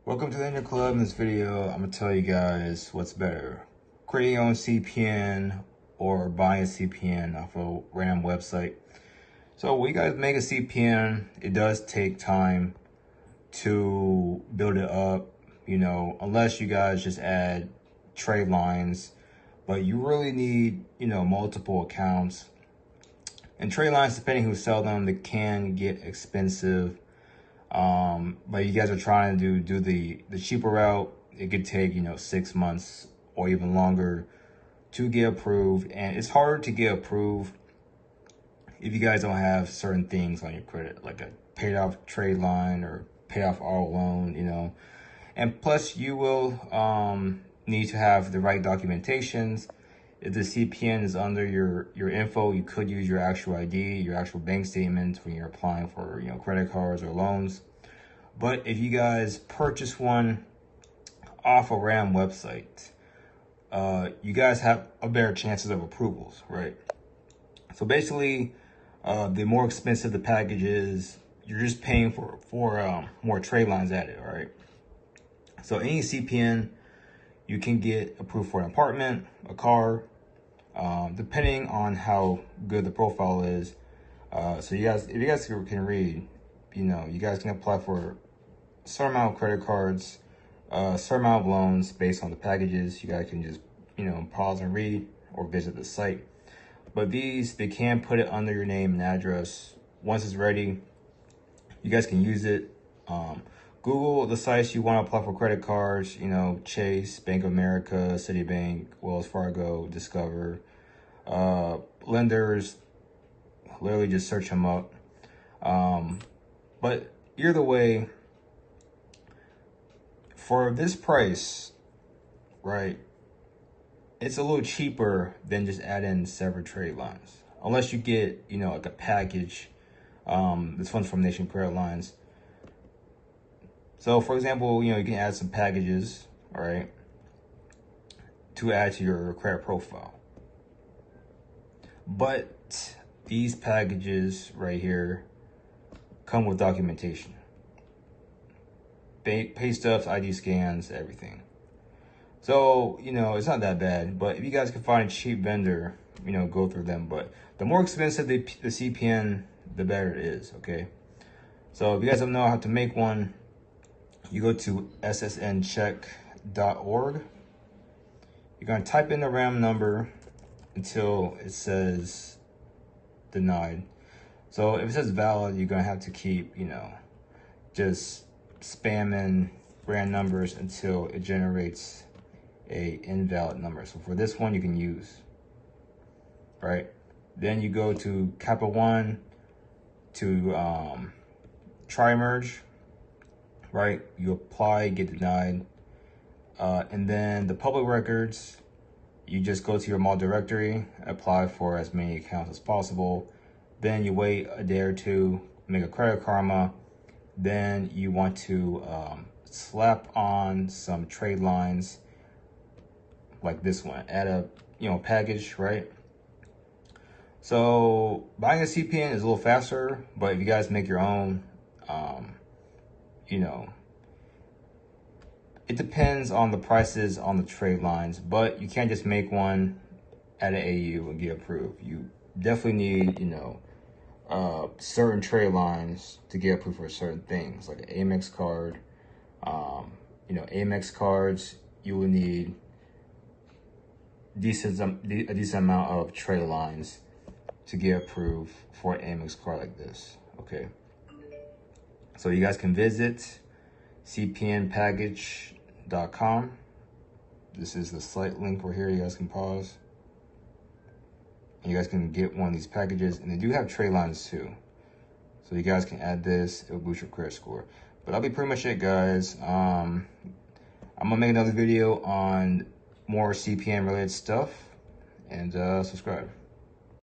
Welcome to the Inner Club. In this video, I'm gonna tell you guys what's better: creating your own CPN or buying a CPN off a random website. So when you guys make a CPN, it does take time to build it up, unless you guys just add trade lines, but you really need, multiple accounts. And trade lines, depending who sell them, they can get expensive. But you guys are trying to do the cheaper route. It could take 6 months or even longer to get approved, and it's harder to get approved if you guys don't have certain things on your credit, like a paid off trade line or paid off auto loan. And plus you will need to have the right documentations. If the CPN is under your info, you could use your actual ID, your actual bank statement when you're applying for credit cards or loans. But if you guys purchase one off a random website, you guys have a better chances of approvals, right? So basically, the more expensive the package is, you're just paying for more trade lines added, all right? So any CPN, you can get approved for an apartment, a car, depending on how good the profile is. So if you guys can read, you guys can apply for a certain amount of credit cards, a certain amount of loans based on the packages. You guys can just, pause and read or visit the site. But they can put it under your name and address. Once it's ready, you guys can use it. Google the sites you want to apply for credit cards, Chase, Bank of America, Citibank, Wells Fargo, Discover, lenders. Literally just search them up. But either way, for this price, right, it's a little cheaper than just adding separate trade lines. Unless you get, like a package. This one's from Nation Credit Lines. So for example, you can add some packages, all right, to add to your credit profile. But these packages right here come with documentation. Pay stubs, ID scans, everything. So, it's not that bad. But if you guys can find a cheap vendor, go through them. But the more expensive the CPN, the better it is, okay? So if you guys don't know how to make one, you go to ssncheck.org. You're going to type in the RAM number until it says denied. So if it says valid, you're going to have to keep, just spamming RAM numbers until it generates a invalid number. So for this one, you can use, right? Then you go to Kappa 1 to trimerge, right? You apply, get denied. And then the public records, you just go to your mall directory, apply for as many accounts as possible. Then you wait a day or two, make a credit karma. Then you want to slap on some trade lines like this one. Add a package, right? So buying a CPN is a little faster, but if you guys make your own, it depends on the prices on the trade lines, but you can't just make one at an AU and get approved. You definitely need, certain trade lines to get approved for certain things, like an Amex card. Amex cards, you will need a decent amount of trade lines to get approved for an Amex card like this, okay? So you guys can visit cpnpackage.com. This is the site link right here. You guys can pause. And you guys can get one of these packages, and they do have trade lines too. So you guys can add this, it'll boost your credit score. But that'll be pretty much it, guys. I'm gonna make another video on more CPN related stuff, and subscribe.